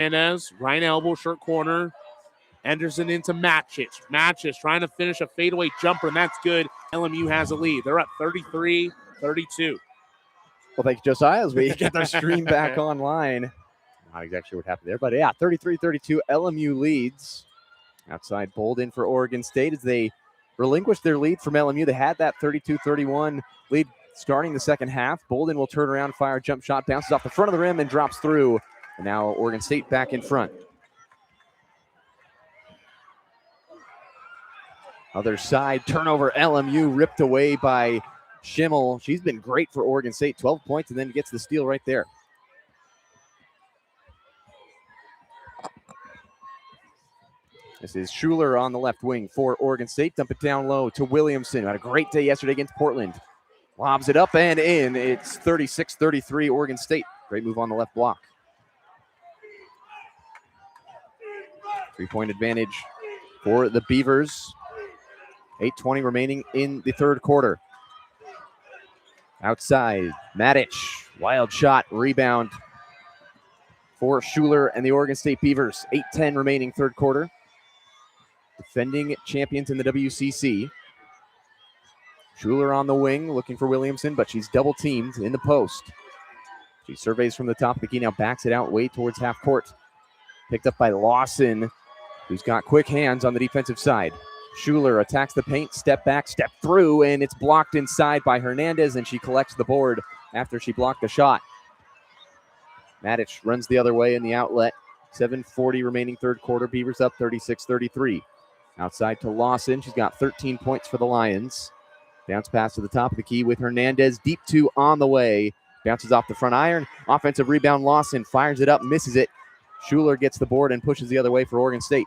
Hernandez, right elbow, short corner. Anderson into Matchich. Matchich trying to finish a fadeaway jumper, and that's good. LMU has a lead. They're up 33-32. Well, thank you, Josiah, as we get the stream back online. Not exactly what happened there, but yeah, 33-32, LMU leads. Outside Bolden for Oregon State as they relinquish their lead from LMU. They had that 32-31 lead starting the second half. Bolden will turn around, fire a jump shot, bounces off the front of the rim and drops through. And now Oregon State back in front. Other side, turnover, LMU ripped away by Schimmel. She's been great for Oregon State, 12 points, and then gets the steal right there. This is Schuler on the left wing for Oregon State. Dump it down low to Williamson. Had a great day yesterday against Portland. Lobs it up and in. It's 36-33 Oregon State. Great move on the left block. 3-point advantage for the Beavers. 8:20 remaining in the third quarter. Outside, Matic, wild shot, rebound for Schuler and the Oregon State Beavers. 8:10 remaining third quarter. Defending champions in the WCC. Schuler on the wing, looking for Williamson, but she's double teamed in the post. She surveys from the top of the key, now backs it out way towards half court. Picked up by Lawson, who's got quick hands on the defensive side. Schuler attacks the paint, step back, step through, and it's blocked inside by Hernandez, and she collects the board after she blocked the shot. Matic runs the other way in the outlet. 7:40 remaining third quarter. Beavers up 36-33. Outside to Lawson. She's got 13 points for the Lions. Bounce pass to the top of the key with Hernandez. Deep two on the way. Bounces off the front iron. Offensive rebound. Lawson fires it up, misses it. Schuler gets the board and pushes the other way for Oregon State.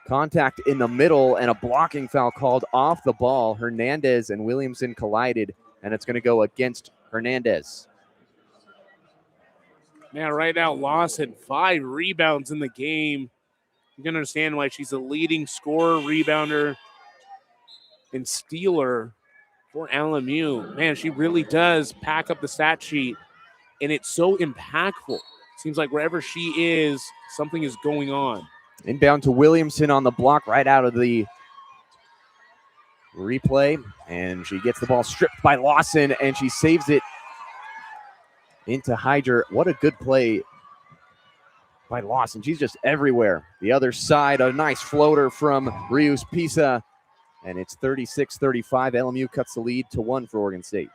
Contact in the middle and a blocking foul called off the ball. Hernandez and Williamson collided, and it's going to go against Hernandez. Man, right now, Lawson, 5 rebounds in the game. You can understand why she's the leading scorer, rebounder, and stealer for LMU. Man, she really does pack up the stat sheet, and it's so impactful. Seems like wherever she is, something is going on. Inbound to Williamson on the block right out of the replay, and she gets the ball stripped by Lawson, and she saves it into Hyder. What a good play by Lawson. She's just everywhere. The other side, a nice floater from Rius Pisa, and it's 36-35. LMU cuts the lead to 1 for Oregon State.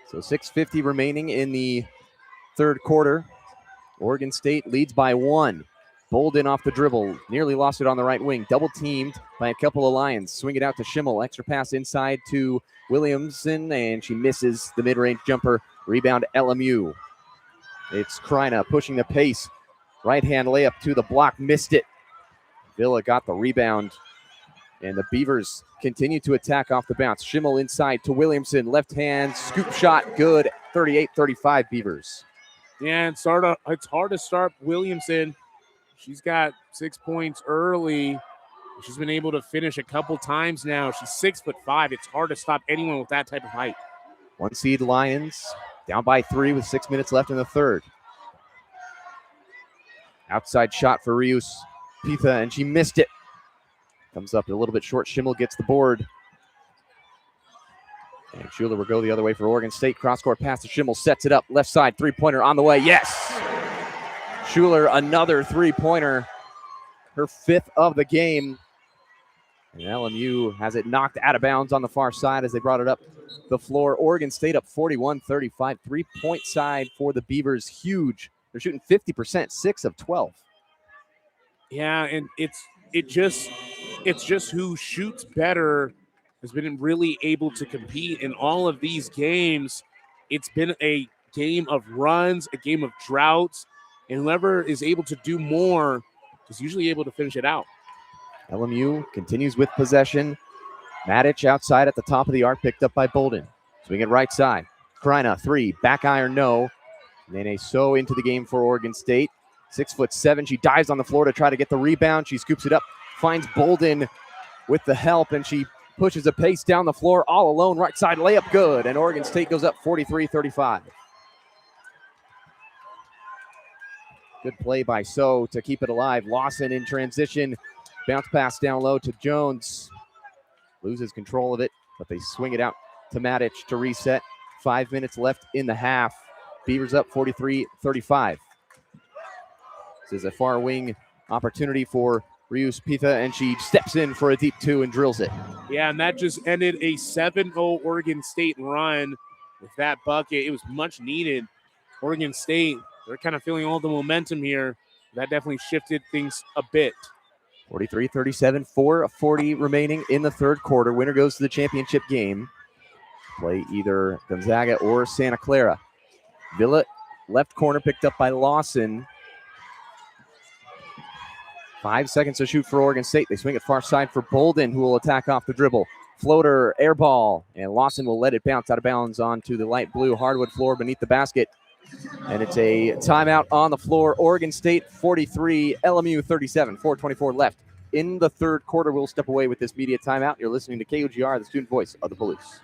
So 6:50 remaining in the third quarter. Oregon State leads by 1. Bolden off the dribble, nearly lost it on the right wing. Double teamed by a couple of Lions. Swing it out to Schimmel. Extra pass inside to Williamson, and she misses the mid-range jumper. Rebound LMU. It's Kreina pushing the pace. Right-hand layup to the block, missed it. Villa got the rebound, and the Beavers continue to attack off the bounce. Schimmel inside to Williamson. Left hand, scoop shot, good. 38-35 Beavers. Yeah, it's hard to start Williamson. She's got 6 points early. She's been able to finish a couple times now. She's 6'5". It's hard to stop anyone with that type of height. 1 seed Lions down by 3 with 6 minutes left in the third. Outside shot for Rius Pisa, and she missed it. Comes up a little bit short. Schimmel gets the board. And Schuler will go the other way for Oregon State. Cross-court pass to Schimmel. Sets it up. Left side three-pointer on the way. Yes! Schuler, another three-pointer. Her 5th of the game. And LMU has it knocked out of bounds on the far side as they brought it up the floor. Oregon State up 41-35. 3-point side for the Beavers. Huge. They're shooting 50%, 6 of 12. Yeah, and it's just who shoots better has been really able to compete in all of these games. It's been a game of runs, a game of droughts, and whoever is able to do more is usually able to finish it out. LMU continues with possession. Matic outside at the top of the arc, picked up by Bolden. Swing it right side. Kreina, 3, back iron, no. Nene So into the game for Oregon State. 6'7". She dives on the floor to try to get the rebound. She scoops it up, finds Bolden with the help, and she pushes a pace down the floor all alone. Right side layup good. And Oregon State goes up 43-35. Good play by So to keep it alive. Lawson in transition. Bounce pass down low to Jones. Loses control of it, but they swing it out to Matic to reset. 5 minutes left in the half. Beavers up 43-35. This is a far wing opportunity for Rius Pitha, and she steps in for a deep two and drills it. Yeah, and that just ended a 7-0 Oregon State run with that bucket. It was much needed. Oregon State, they're kind of feeling all the momentum here. That definitely shifted things a bit. 43-37, 4:40 remaining in the third quarter. Winner goes to the championship game. Play either Gonzaga or Santa Clara. Villa, left corner, picked up by Lawson. 5 seconds to shoot for Oregon State. They swing it far side for Bolden, who will attack off the dribble. Floater, air ball, and Lawson will let it bounce out of bounds onto the light blue hardwood floor beneath the basket. And it's a timeout on the floor. Oregon State 43, LMU 37, 4:24 left. In the third quarter, we'll step away with this media timeout. You're listening to KUGR, the student voice of the Palouse.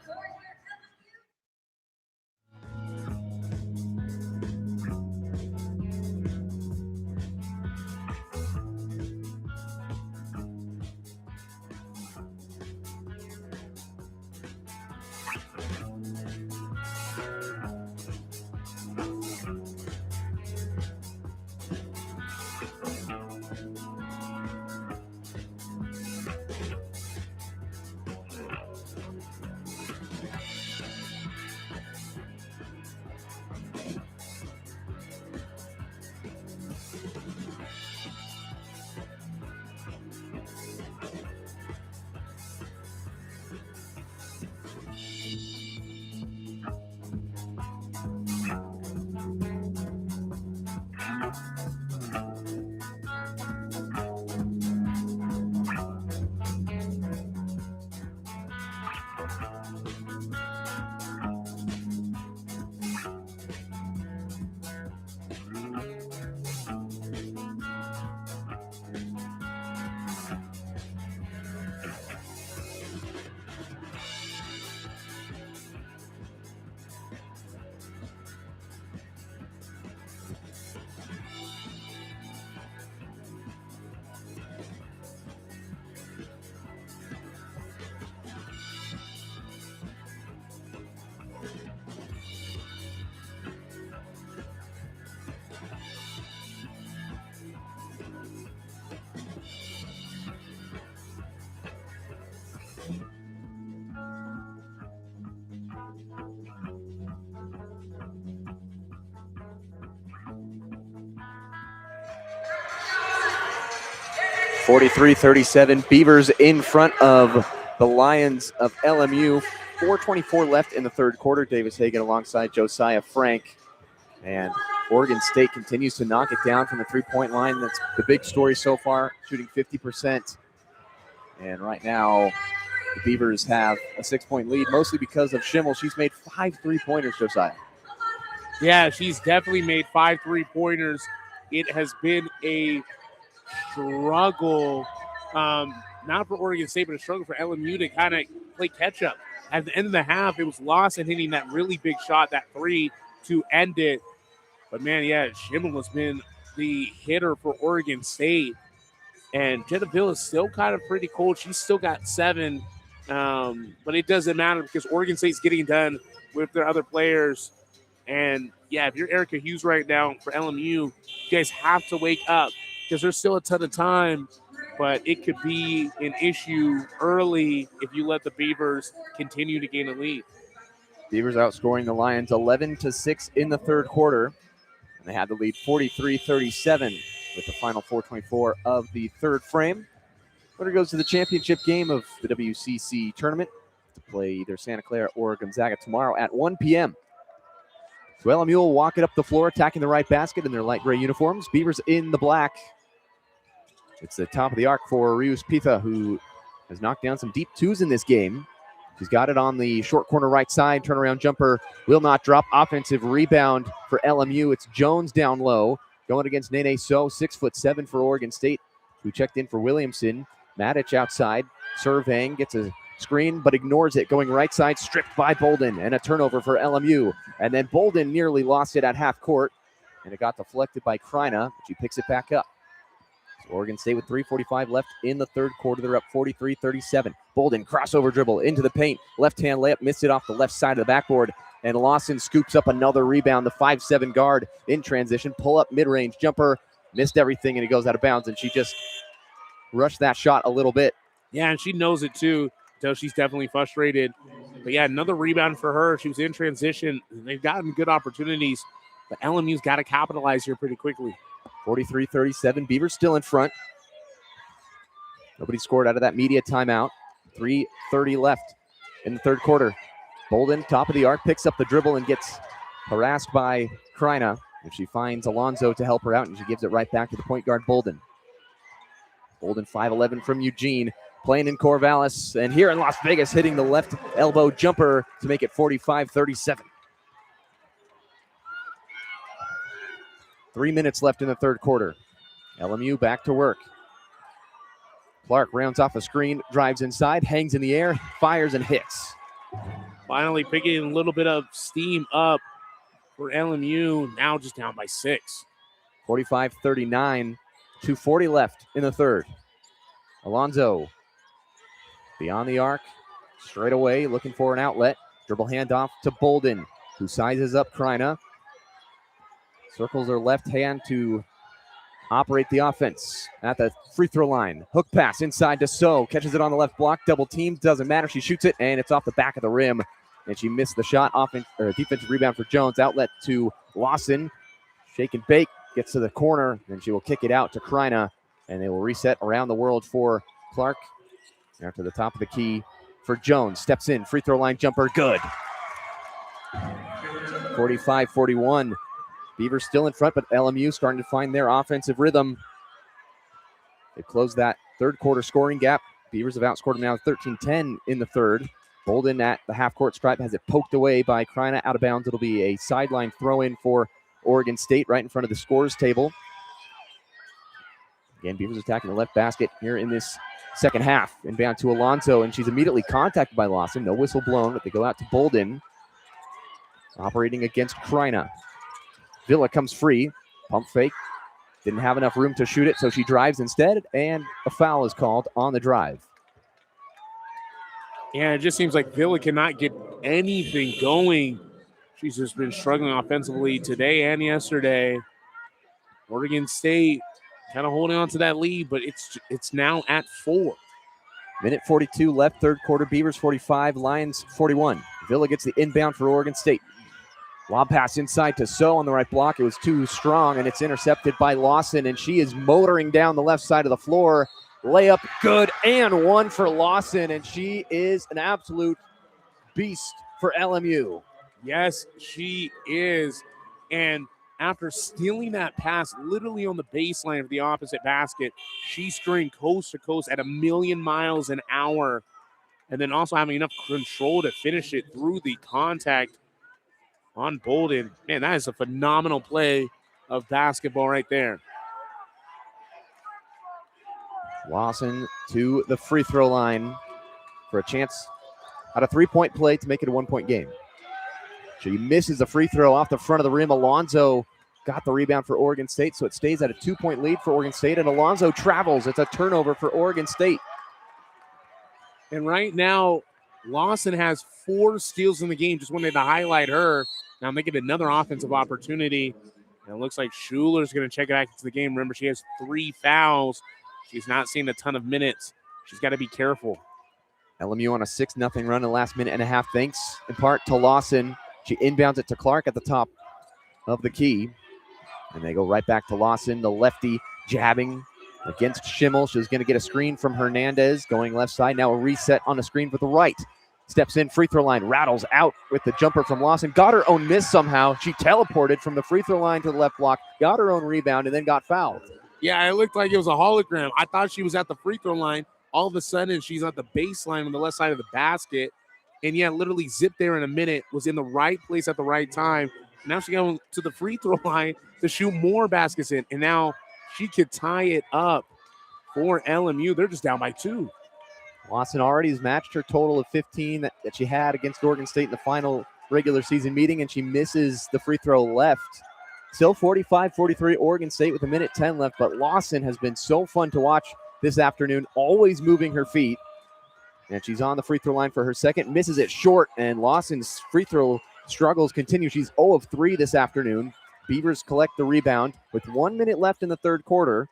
(43-37). Beavers in front of the Lions of LMU. 4:24 left in the third quarter. Davis Hagen alongside Josiah Frank. And Oregon State continues to knock it down from the three-point line. That's the big story so far, shooting 50%. And right now, the Beavers have a 6-point lead, mostly because of Schimmel. She's made 5 3-pointers, Josiah. Yeah, she's definitely made 5 3-pointers. It has been a struggle, not for Oregon State, but a struggle for LMU to kind of play catch-up. At the end of the half, it was Lawson hitting that really big shot, that 3, to end it. But, man, yeah, Schimmel has been the hitter for Oregon State. And Jenna Bill is still kind of pretty cold. She's still got 7, but it doesn't matter because Oregon State's getting done with their other players. And, yeah, if you're Erica Hughes right now for LMU, you guys have to wake up because there's still a ton of time, but it could be an issue early if you let the Beavers continue to gain a lead. Beavers outscoring the Lions 11-6 in the third quarter. And they had the lead 43-37 with the final 4:24 of the third frame. Winner goes to the championship game of the WCC tournament to play either Santa Clara or Gonzaga tomorrow at 1 p.m. So LMU will walk it up the floor, attacking the right basket in their light gray uniforms. Beavers in the black. It's the top of the arc for Rius Pitha, who has knocked down some deep twos in this game. She's got it on the short corner right side. Turnaround jumper will not drop. Offensive rebound for LMU. It's Jones down low. Going against Nene So, 6'7" for Oregon State, who checked in for Williamson. Matic outside, surveying, gets a screen, but ignores it. Going right side, stripped by Bolden, and a turnover for LMU. And then Bolden nearly lost it at half court, and it got deflected by Kreina, but she picks it back up. So Oregon State with 3:45 left in the third quarter. They're up 43-37. Bolden, crossover dribble into the paint. Left-hand layup, missed it off the left side of the backboard. And Lawson scoops up another rebound. The 5'7" guard in transition. Pull up mid-range jumper. Missed everything, and it goes out of bounds. And she just rushed that shot a little bit. Yeah, and she knows it too. So she's definitely frustrated. But yeah, another rebound for her. She was in transition. They've gotten good opportunities, but LMU's got to capitalize here pretty quickly. 43-37. Beavers still in front. Nobody scored out of that media timeout. 3:30 left in the third quarter. Bolden, top of the arc, picks up the dribble and gets harassed by Kreina. And she finds Alonzo to help her out, and she gives it right back to the point guard, Bolden. Bolden, 5'11" from Eugene, playing in Corvallis. And here in Las Vegas, hitting the left elbow jumper to make it 45-37. 3 minutes left in the third quarter. LMU back to work. Clark rounds off a screen, drives inside, hangs in the air, fires and hits. Finally picking a little bit of steam up for LMU, now just down by 6. 45-39, 2:40 left in the third. Alonzo beyond the arc, straight away, looking for an outlet. Dribble handoff to Bolden, who sizes up Kreina. Circles her left hand to operate the offense at the free throw line. Hook pass inside to So. Catches it on the left block. Double team. Doesn't matter. She shoots it, and it's off the back of the rim. And she missed the shot. Defensive rebound for Jones. Outlet to Lawson. Shake and bake. Gets to the corner. And she will kick it out to Kreina. And they will reset around the world for Clark. Now to the top of the key for Jones. Steps in. Free throw line jumper. Good. 45-41. Beavers still in front, but LMU starting to find their offensive rhythm. They closed that third quarter scoring gap. Beavers have outscored them now 13-10 in the third. Bolden at the half-court stripe has it poked away by Kreina out of bounds. It'll be a sideline throw-in for Oregon State right in front of the scores table. Again, Beavers attacking the left basket here in this second half. Inbound to Alonzo, and she's immediately contacted by Lawson. No whistle blown, but they go out to Bolden. Operating against Kreina. Villa comes free. Pump fake. Didn't have enough room to shoot it, so she drives instead, and a foul is called on the drive. Yeah, it just seems like Villa cannot get anything going. She's just been struggling offensively today and yesterday. Oregon State kind of holding on to that lead, but it's now at 4. Minute 42 left, third quarter. Beavers 45, Lions 41. Villa gets the inbound for Oregon State. Lob pass inside to So on the right block. It was too strong, and it's intercepted by Lawson, and she is motoring down the left side of the floor. Layup good, and one for Lawson, and she is an absolute beast for LMU. Yes, she is. And after stealing that pass literally on the baseline of the opposite basket, she's scoring coast to coast at 1,000,000 miles an hour, and then also having enough control to finish it through the contact on Bolden. Man, that is a phenomenal play of basketball right there. Lawson to the free throw line for a chance at a three-point play to make it a one-point game. She misses a free throw off the front of the rim. Alonzo got the rebound for Oregon State, so it stays at a 2-point lead for Oregon State, and Alonzo travels. It's a turnover for Oregon State. And right now, Lawson has 4 steals in the game. Just wanted to highlight her. Now making another offensive opportunity. And it looks like Schuler's going to check it back into the game. Remember, she has 3 fouls. She's not seen a ton of minutes. She's got to be careful. LMU on a 6-0 run in the last minute and a half, thanks in part to Lawson. She inbounds it to Clark at the top of the key. And they go right back to Lawson, the lefty jabbing against Schimmel. She's going to get a screen from Hernandez going left side. Now a reset on the screen for the right. Steps in, free throw line, rattles out with the jumper from Lawson. Got her own miss somehow. She teleported from the free throw line to the left block, got her own rebound, and then got fouled. Yeah, it looked like it was a hologram. I thought she was at the free throw line. All of a sudden, she's at the baseline on the left side of the basket. And yeah, literally zipped there in a minute, was in the right place at the right time. Now she's going to the free throw line to shoot more baskets in. And now she could tie it up for LMU. They're just down by 2. Lawson already has matched her total of 15 that she had against Oregon State in the final regular season meeting, and she misses the free throw left. Still 45-43 Oregon State with 1:10 left, but Lawson has been so fun to watch this afternoon, always moving her feet. And she's on the free throw line for her second, misses it short, and Lawson's free throw struggles continue. She's 0 of 3 this afternoon. Beavers collect the rebound with 1 minute left in the third quarter.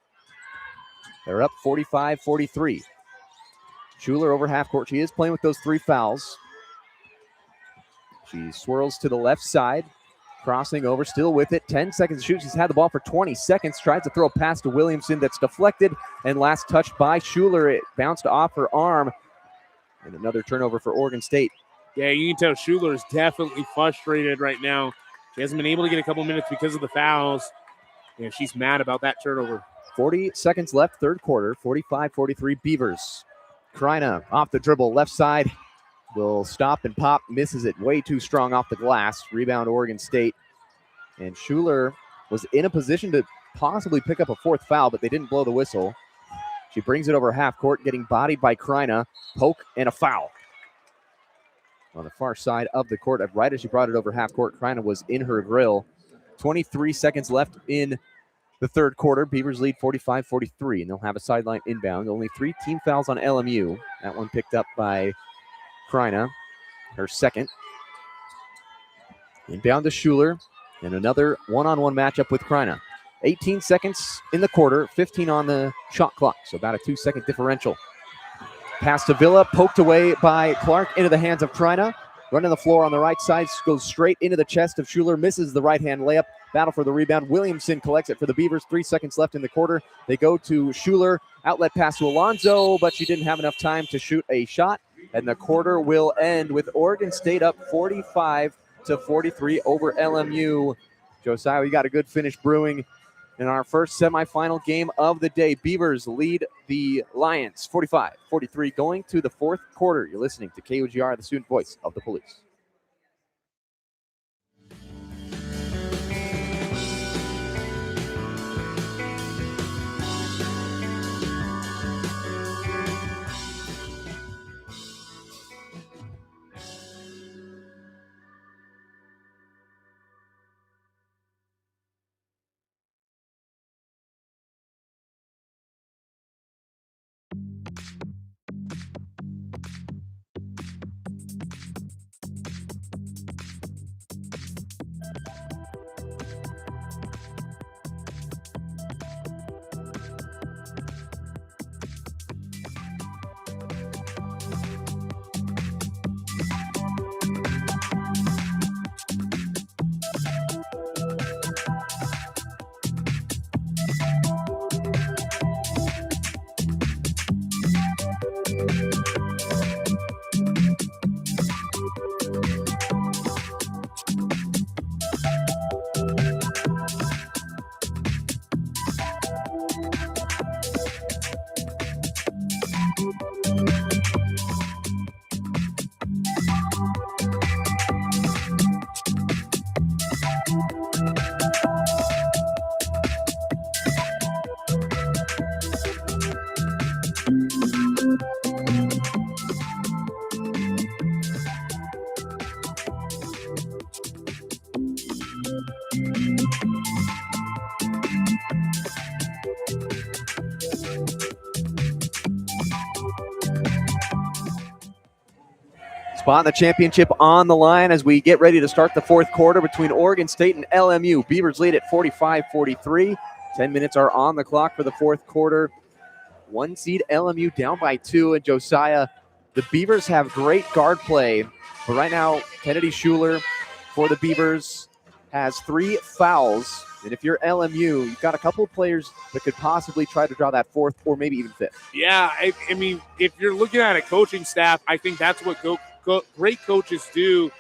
They're up 45-43. Schuler over half court. She is playing with those 3 fouls. She swirls to the left side, crossing over, still with it. 10 seconds to shoot. She's had the ball for 20 seconds. Tries to throw a pass to Williamson that's deflected, and last touch by Schuler. It bounced off her arm, and another turnover for Oregon State. Yeah, you can tell Schuler is definitely frustrated right now. She hasn't been able to get a couple minutes because of the fouls. Yeah, she's mad about that turnover. 40 seconds left, third quarter, 45-43 Beavers. Kreina off the dribble, left side, will stop and pop, misses it way too strong off the glass. Rebound Oregon State. And Schuler was in a position to possibly pick up a 4th foul, but they didn't blow the whistle. She brings it over half court, getting bodied by Kreina. Poke and a foul. On the far side of the court, right as she brought it over half court, Kreina was in her grill. 23 seconds left in the third quarter. Beavers lead 45-43, and they'll have a sideline inbound. Only 3 team fouls on LMU. That one picked up by Kreina, her second. Inbound to Schuler, and another one-on-one matchup with Kreina. 18 seconds in the quarter, 15 on the shot clock, so about a 2-second differential. Pass to Villa, poked away by Clark into the hands of Kreina. Running the floor on the right side, goes straight into the chest of Schuler, misses the right-hand layup. Battle for the rebound. Williamson collects it for the Beavers. 3 seconds left in the quarter. They go to Schuler. Outlet pass to Alonzo, but she didn't have enough time to shoot a shot. And the quarter will end with Oregon State up 45-43 over LMU. Josiah, we got a good finish brewing in our first semifinal game of the day. Beavers lead the Lions 45-43 going to the fourth quarter. You're listening to KOGR, the student voice of the police. Spot the championship on the line as we get ready to start the fourth quarter between Oregon State and LMU. Beavers lead at 45-43. 10 minutes are on the clock for the fourth quarter. 1 seed LMU down by 2. And Josiah, the Beavers have great guard play. But right now, Kennedy Schuler for the Beavers has 3 fouls. And if you're LMU, you've got a couple of players that could possibly try to draw that 4th or maybe even 5th. Yeah, I mean, if you're looking at a coaching staff, I think that's what great coaches do.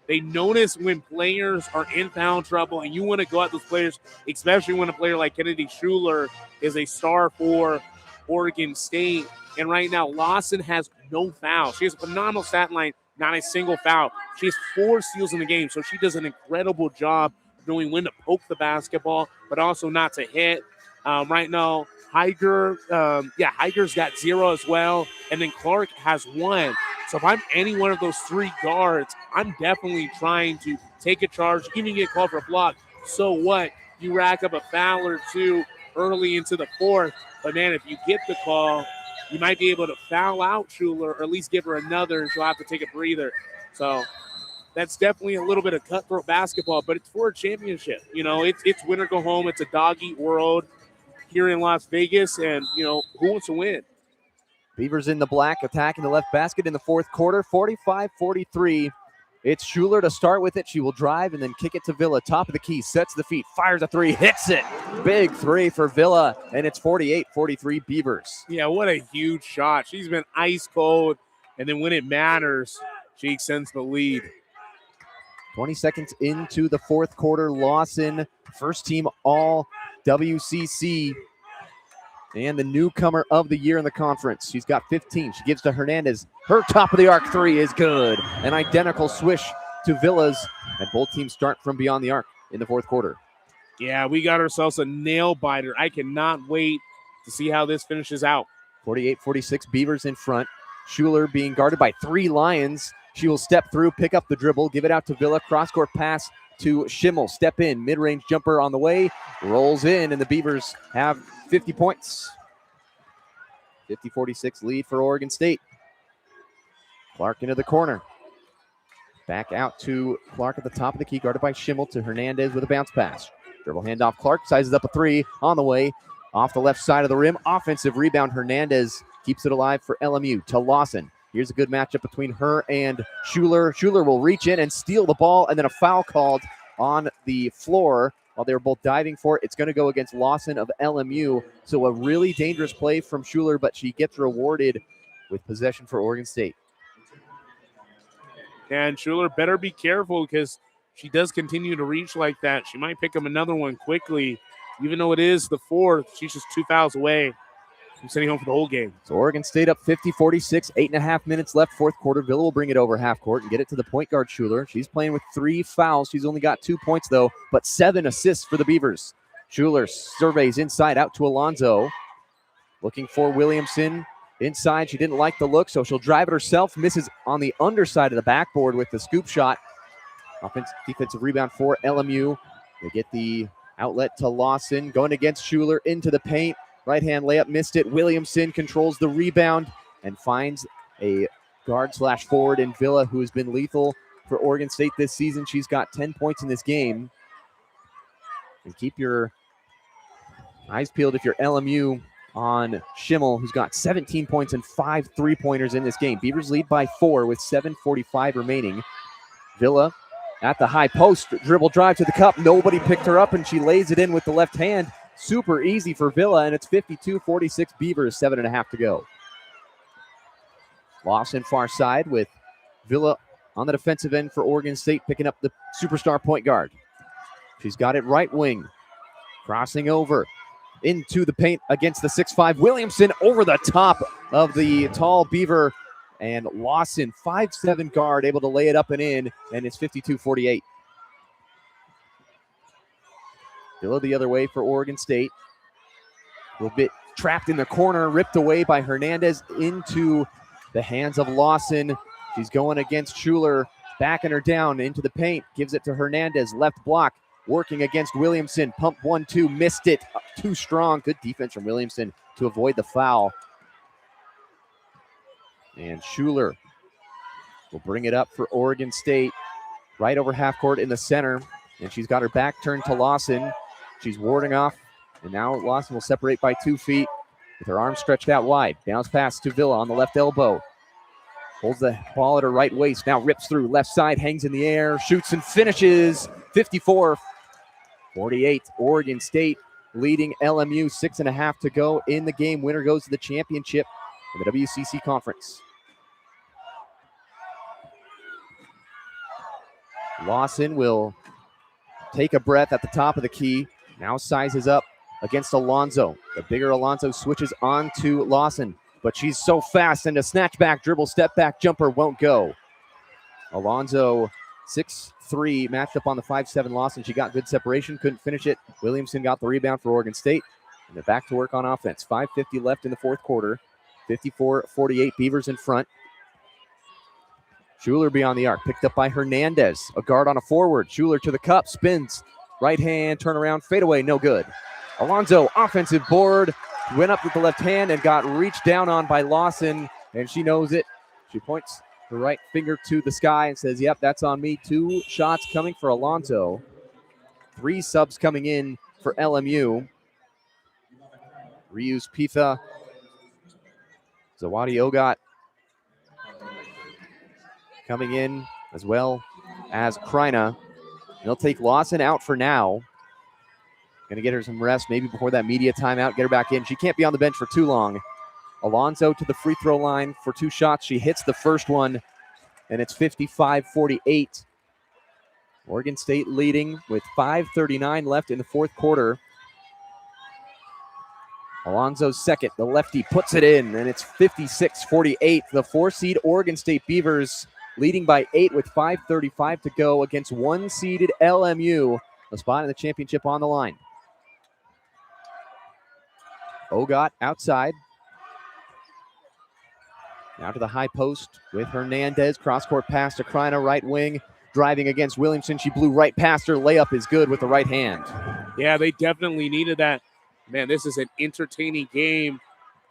They notice when players are in foul trouble, and you want to go at those players, especially when a player like Kennedy Schuler is a star for Oregon State. And right now, Lawson has no foul. She has a phenomenal stat line, not a single foul. She has 4 steals in the game, so she does an incredible job knowing when to poke the basketball, but also not to hit. Right now, Higer's got 0 as well, and then Clark has 1. So if I'm any one of those 3 guards, I'm definitely trying to take a charge, even get called for a block. So what? You rack up a foul or 2 early into the 4th, but man, if you get the call, you might be able to foul out Schuler or at least give her another, and she'll have to take a breather. So that's definitely a little bit of cutthroat basketball, but it's for a championship. You know, it's win or go home. It's a dog-eat world here in Las Vegas, and, you know, who wants to win? Beavers in the black, attacking the left basket in the fourth quarter, 45-43. It's Schuler to start with it. She will drive and then kick it to Villa. Top of the key, sets the feet, fires a 3, hits it. Big 3 for Villa, and it's 48-43 Beavers. Yeah, what a huge shot. She's been ice cold, and then when it matters, she extends the lead. 20 seconds into the fourth quarter, Lawson, first team all WCC, and the newcomer of the year in the conference. She's got 15. She gives to Hernandez. Her top of the arc 3 is good. An identical swish to Villa's, and both teams start from beyond the arc in the fourth quarter. Yeah, we got ourselves a nail biter. I cannot wait to see how this finishes out. 48-46, Beavers in front. Schuler being guarded by 3 Lions. She will step through, pick up the dribble, give it out to Villa. Cross-court pass to Schimmel. Step in, mid-range jumper on the way. Rolls in, and the Beavers have 50 points. 50-46 lead for Oregon State. Clark into the corner. Back out to Clark at the top of the key, guarded by Schimmel to Hernandez with a bounce pass. Dribble handoff, Clark sizes up a 3 on the way. Off the left side of the rim, offensive rebound. Hernandez keeps it alive for LMU to Lawson. Here's a good matchup between her and Schuler. Schuler will reach in and steal the ball, and then a foul called on the floor while they were both diving for it. It's going to go against Lawson of LMU. So a really dangerous play from Schuler, but she gets rewarded with possession for Oregon State. And Schuler better be careful because she does continue to reach like that. She might pick up another one quickly. Even though it is the 4th, she's just 2 fouls away from sitting home for the whole game. So Oregon State up 50-46, 8.5 minutes left, fourth quarter. Villa will bring it over half court and get it to the point guard Schuler. She's playing with 3 fouls. She's only got 2 points, though, but 7 assists for the Beavers. Schuler surveys inside out to Alonzo. Looking for Williamson. Inside, she didn't like the look, so she'll drive it herself. Misses on the underside of the backboard with the scoop shot. Defensive rebound for LMU. They get the outlet to Lawson. Going against Schuler into the paint. Right-hand layup, missed it. Williamson controls the rebound and finds a guard/forward in Villa, who has been lethal for Oregon State this season. She's got 10 points in this game. And keep your eyes peeled if you're LMU on Schimmel, who's got 17 points and 5 3-pointers in this game. Beavers lead by 4 with 7:45 remaining. Villa at the high post, dribble drive to the cup. Nobody picked her up, and she lays it in with the left hand. Super easy for Villa, and it's 52-46 Beavers, 7.5 to go. Lawson far side with Villa on the defensive end for Oregon State, picking up the superstar point guard. She's got it right wing. Crossing over into the paint against the 6'5". Williamson over the top of the tall Beaver. And Lawson, 5'7" guard, able to lay it up and in, and it's 52-48. Villa the other way for Oregon State. A little bit trapped in the corner, ripped away by Hernandez into the hands of Lawson. She's going against Schuler, backing her down into the paint, gives it to Hernandez, left block, working against Williamson. Pump 1-2, missed it, too strong. Good defense from Williamson to avoid the foul. And Schuler will bring it up for Oregon State, right over half court in the center. And she's got her back turned to Lawson. She's warding off, and now Lawson will separate by 2 feet with her arms stretched out wide. Bounce pass to Villa on the left elbow. Holds the ball at her right waist. Now rips through left side, hangs in the air, shoots and finishes. 54-48. Oregon State leading LMU. 6.5 to go in the game. Winner goes to the championship in the WCC conference. Lawson will take a breath at the top of the key. Now sizes up against Alonzo. The bigger Alonzo switches on to Lawson, but she's so fast, and a snatch back dribble, step back jumper won't go. Alonzo, 6'3", matched up on the 5'7" Lawson. She got good separation, couldn't finish it. Williamson got the rebound for Oregon State. And they're back to work on offense. 5:50 left in the fourth quarter. 54-48, Beavers in front. Schuler beyond the arc, picked up by Hernandez. A guard on a forward. Schuler to the cup, spins. Right hand, turn around, fade away, no good. Alonso, offensive board, went up with the left hand and got reached down on by Lawson, and she knows it. She points her right finger to the sky and says, yep, that's on me. 2 shots coming for Alonso. 3 subs coming in for LMU. Reuse Pitha. Zawadi Ogot coming in, as well as Kreina. They'll take Lawson out for now. Going to get her some rest, maybe before that media timeout, get her back in. She can't be on the bench for too long. Alonso to the free throw line for 2 shots. She hits the first one, and it's 55-48. Oregon State leading with 5:39 left in the fourth quarter. Alonso's second, the lefty puts it in, and it's 56-48. The 4-seed Oregon State Beavers leading by 8 with 5:35 to go against 1-seeded LMU. A spot in the championship on the line. Ogot outside. Now to the high post with Hernandez. Cross-court pass to Kreina, right wing. Driving against Williamson. She blew right past her. Layup is good with the right hand. Yeah, they definitely needed that. Man, this is an entertaining game.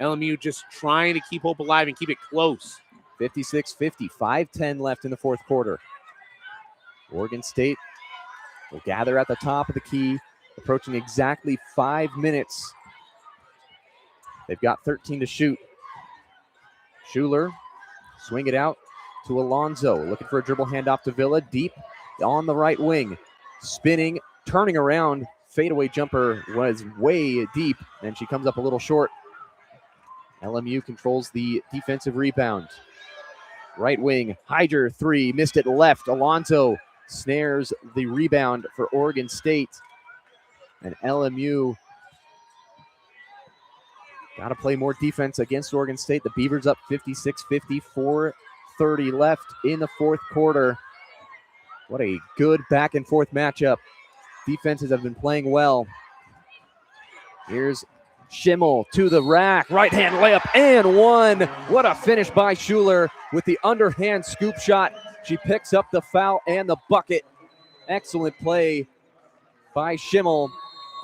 LMU just trying to keep hope alive and keep it close. 56-50, 5:10 left in the fourth quarter. Oregon State will gather at the top of the key, approaching exactly 5 minutes. They've got 13 to shoot. Schuler, swing it out to Alonso, looking for a dribble handoff to Villa, deep on the right wing. Spinning, turning around, fadeaway jumper was way deep, and she comes up a little short. LMU controls the defensive rebound. Right wing, Hyder 3, missed it left. Alonso snares the rebound for Oregon State. And LMU got to play more defense against Oregon State. The Beavers up 56-50, 4:30 left in the fourth quarter. What a good back and forth matchup. Defenses have been playing well. Here's Schimmel to the rack. Right hand layup and one. What a finish by Schuler with the underhand scoop shot. She picks up the foul and the bucket. Excellent play by Schimmel.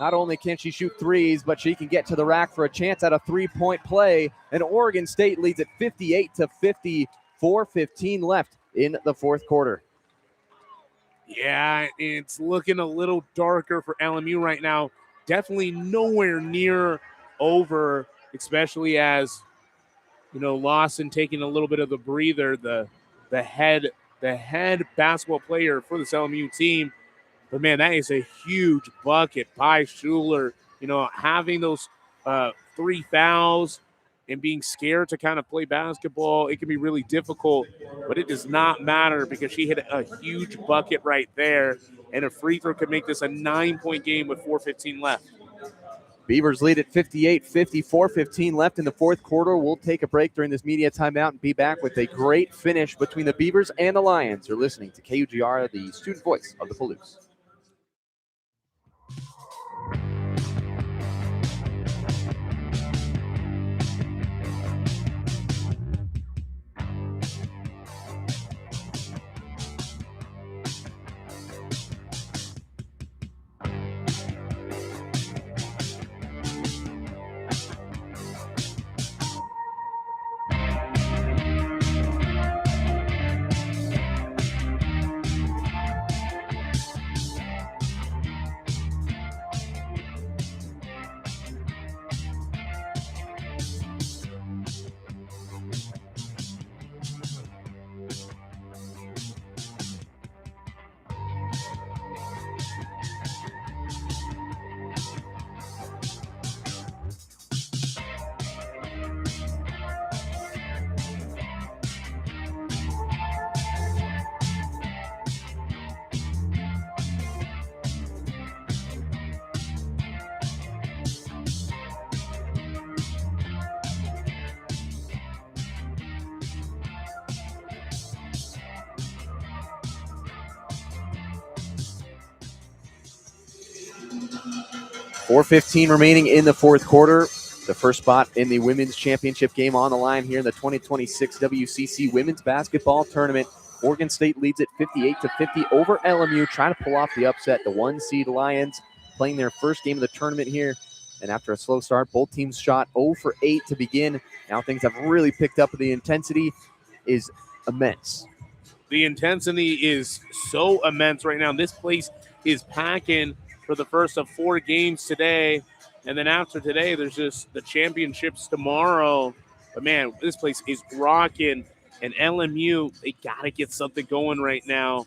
Not only can she shoot threes, but she can get to the rack for a chance at a 3-point play. And Oregon State leads at 58-50, 4:15 left in the fourth quarter. Yeah, it's looking a little darker for LMU right now. Definitely nowhere near over, especially as, you know, Lawson taking a little bit of the breather, the head basketball player for this LMU team. But, man, that is a huge bucket by Schuler. You know, having those 3 fouls and being scared to kind of play basketball, it can be really difficult. But it does not matter because she hit a huge bucket right there. And a free throw could make this a 9-point game with 4:15 left. Beavers lead at 58-50, 4:15 left in the fourth quarter. We'll take a break during this media timeout and be back with a great finish between the Beavers and the Lions. You're listening to KUGR, the student voice of the Palouse. 4:15 remaining in the fourth quarter. The first spot in the women's championship game on the line here in the 2026 WCC Women's Basketball Tournament. Oregon State leads it 58-50 over LMU, trying to pull off the upset. The 1-seed Lions playing their first game of the tournament here. And after a slow start, both teams shot 0 for 8 to begin. Now things have really picked up. The intensity is immense. The intensity is so immense right now. This place is packing for the first of 4 games today. And then after today, there's just the championships tomorrow. But, man, this place is rocking. And LMU, they got to get something going right now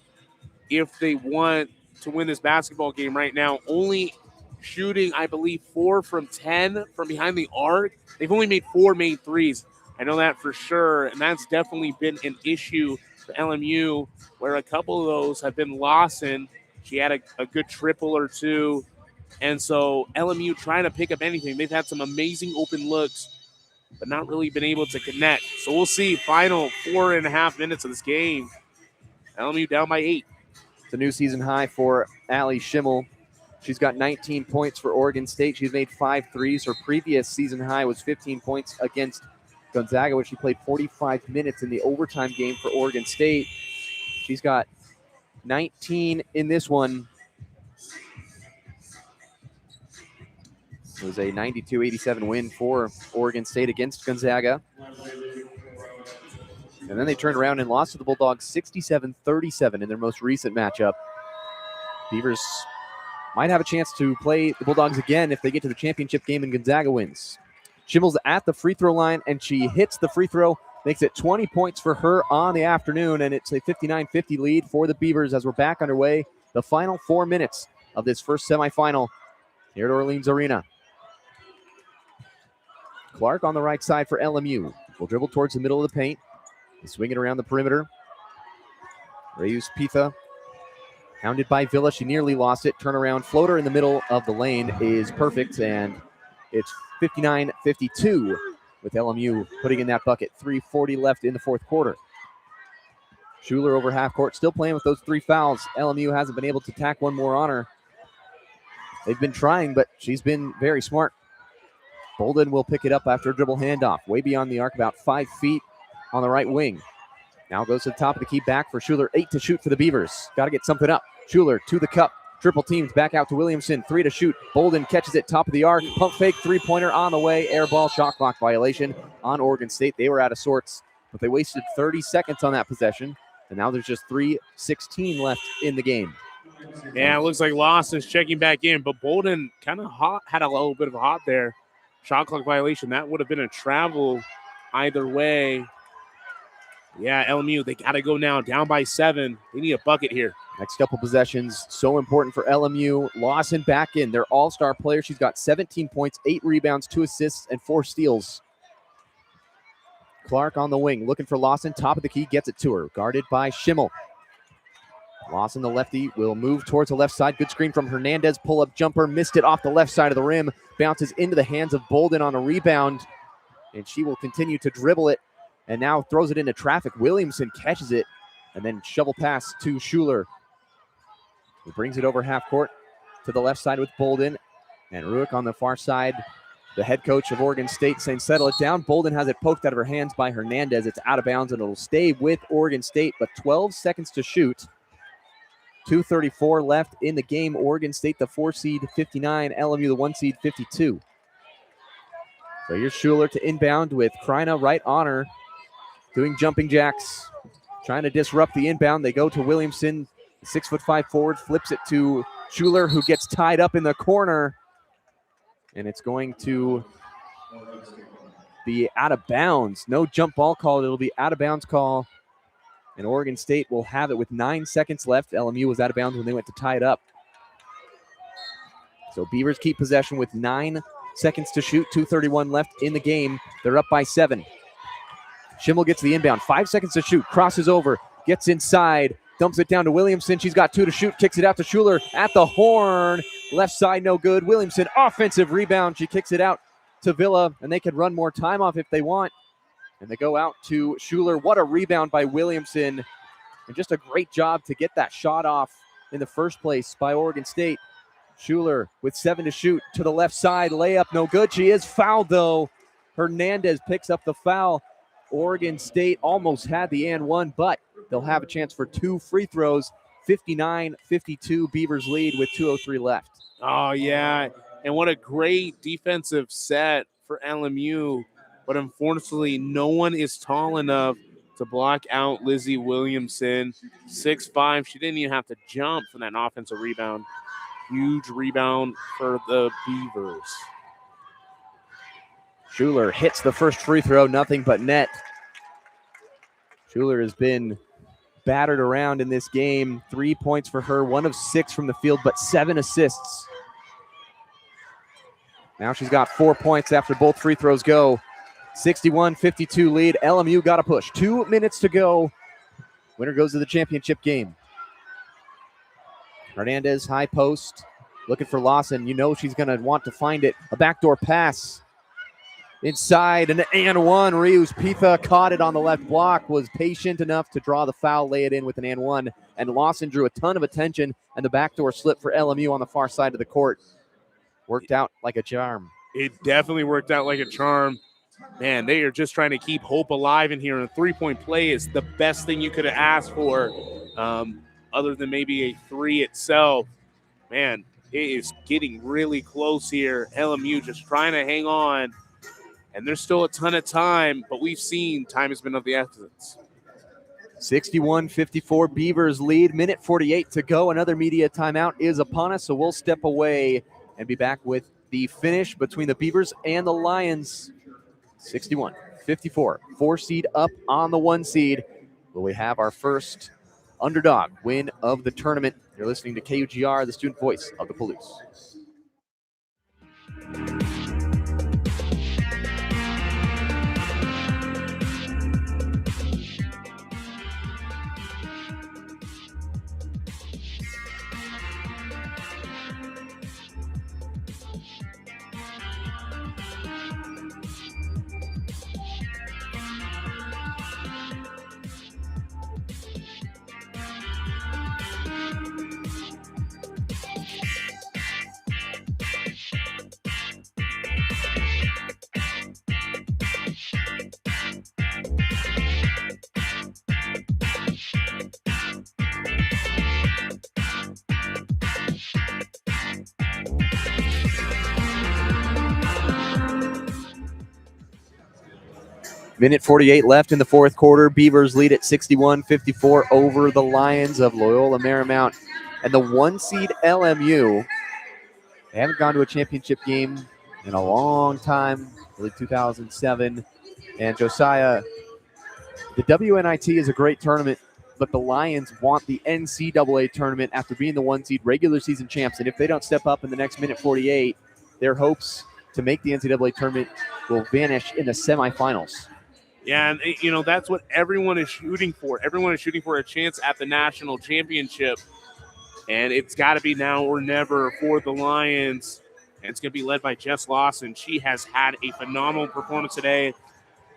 if they want to win this basketball game right now. Only shooting, I believe, 4 from 10 from behind the arc. They've only made 4 made threes. I know that for sure. And that's definitely been an issue for LMU, where a couple of those have been Lawson. She had a good triple or two. And so LMU trying to pick up anything. They've had some amazing open looks, but not really been able to connect. So we'll see. Final 4.5 minutes of this game. LMU down by 8. It's a new season high for Allie Schimmel. She's got 19 points for Oregon State. She's made 5 threes. Her previous season high was 15 points against Gonzaga, where she played 45 minutes in the overtime game for Oregon State. She's got 19 in this one. It was a 92-87 win for Oregon State against Gonzaga. And then they turned around and lost to the Bulldogs 67-37 in their most recent matchup. Beavers might have a chance to play the Bulldogs again if they get to the championship game and Gonzaga wins. Schimmel's at the free throw line, and she hits the free throw, makes it 20 points for her on the afternoon, and it's a 59-50 lead for the Beavers as we're back underway. The final 4 minutes of this first semifinal here at Orleans Arena. Clark on the right side for LMU. Will dribble towards the middle of the paint. They swing it around the perimeter. Reyes Pitha, hounded by Villa. She nearly lost it. Turnaround floater in the middle of the lane is perfect, and it's 59-52 with LMU putting in that bucket. 3:40 left in the fourth quarter. Schuler over half court, still playing with those 3 fouls. LMU hasn't been able to tack one more on her. They've been trying, but she's been very smart. Bolden will pick it up after a dribble handoff. Way beyond the arc, about 5 feet on the right wing. Now goes to the top of the key, back for Schuler. 8 to shoot for the Beavers. Got to get something up. Schuler to the cup. Triple teams, back out to Williamson. 3 to shoot. Bolden catches it, top of the arc. Pump fake, 3-pointer on the way. Air ball, shot clock violation on Oregon State. They were out of sorts, but they wasted 30 seconds on that possession. And now there's just 3:16 left in the game. Yeah, it looks like Lawson's checking back in, but Bolden kind of had a little bit of a hot there. Shot clock violation. That would have been a travel either way. Yeah, LMU, they got to go now. Down by 7. They need a bucket here. Next couple possessions, so important for LMU. Lawson back in, their all-star player. She's got 17 points, 8 rebounds, 2 assists, and 4 steals. Clark on the wing, looking for Lawson. Top of the key, gets it to her. Guarded by Schimmel. Lawson, the lefty, will move towards the left side. Good screen from Hernandez. Pull-up jumper. Missed it off the left side of the rim. Bounces into the hands of Bolden on a rebound. And she will continue to dribble it. And now throws it into traffic. Williamson catches it. And then shovel pass to Schuler. He brings it over half court to the left side with Bolden. And Ruick on the far side. The head coach of Oregon State saying settle it down. Bolden has it poked out of her hands by Hernandez. It's out of bounds and it'll stay with Oregon State. But 12 seconds to shoot. 2:34 left in the game. Oregon State, the 4-seed, 59. LMU, the 1-seed, 52. So here's Schuler to inbound with Kreina right on her. Doing jumping jacks. Trying to disrupt the inbound. They go to Williamson. 6'5" forward. Flips it to Schuler, who gets tied up in the corner. And it's going to be out of bounds. No jump ball call. It'll be out of bounds call. And Oregon State will have it with 9 seconds left. LMU was out of bounds when they went to tie it up. So Beavers keep possession with 9 seconds to shoot. 2:31 left in the game. They're up by 7. Schimmel gets the inbound. 5 seconds to shoot. Crosses over. Gets inside. Dumps it down to Williamson. She's got 2 to shoot. Kicks it out to Schuler at the horn. Left side, no good. Williamson, offensive rebound. She kicks it out to Villa, and they can run more time off if they want. And they go out to Schuler. What a rebound by Williamson. And just a great job to get that shot off in the first place by Oregon State. Schuler with 7 to shoot to the left side. Layup, no good. She is fouled, though. Hernandez picks up the foul. Oregon State almost had the and one, but they'll have a chance for 2 free throws. 59-52, Beavers lead with 2:03 left. Oh, yeah. And what a great defensive set for LMU. But unfortunately, no one is tall enough to block out Lizzie Williamson. 6'5". She didn't even have to jump for that offensive rebound. Huge rebound for the Beavers. Schuler hits the first free throw, nothing but net. Schuler has been battered around in this game. 3 points for her, 1 of 6 from the field, but 7 assists. Now she's got 4 points after both free throws go. 61-52 lead. LMU got a push. 2 minutes to go. Winner goes to the championship game. Hernandez, high post, looking for Lawson. You know she's going to want to find it. A backdoor pass. Inside, an and one. Rios Pitha caught it on the left block, was patient enough to draw the foul, lay it in with an and one. And Lawson drew a ton of attention, and the backdoor slip for LMU on the far side of the court. Worked out like a charm. It definitely worked out like a charm. Man, they are just trying to keep hope alive in here. And a three-point play is the best thing you could have asked for, other than maybe a three itself. Man, it is getting really close here. LMU just trying to hang on. And there's still a ton of time, but we've seen time has been of the essence. 61-54 Beavers lead. Minute 48 to go. Another media timeout is upon us, so we'll step away and be back with the finish between the Beavers and the Lions. 61-54. 4 seed up on the 1 seed. Will we have our first underdog win of the tournament? You're listening to KUGR, the student voice of the Palouse. Minute 48 left in the fourth quarter. Beavers lead at 61-54 over the Lions of Loyola Marymount. And the 1 seed LMU, they haven't gone to a championship game in a long time, really 2007. And Josiah, the WNIT is a great tournament, but the Lions want the NCAA tournament after being the 1 seed regular season champs. And if they don't step up in the next minute 48, their hopes to make the NCAA tournament will vanish in the semifinals. Yeah, and, you know, that's what everyone is shooting for. Everyone is shooting for a chance at the national championship. And it's got to be now or never for the Lions. And it's going to be led by Jess Lawson. She has had a phenomenal performance today.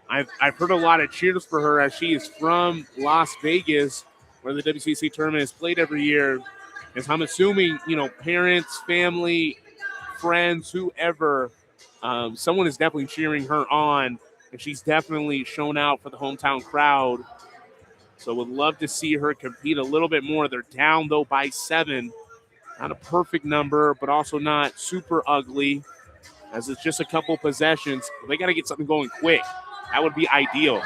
I've heard a lot of cheers for her as she is from Las Vegas, where the WCC tournament is played every year. As I'm assuming, you know, parents, family, friends, whoever, someone is definitely cheering her on. And she's definitely shown out for the hometown crowd. So would love to see her compete a little bit more. They're down, though, by 7. Not a perfect number, but also not super ugly, as it's just a couple possessions. They got to get something going quick. That would be ideal.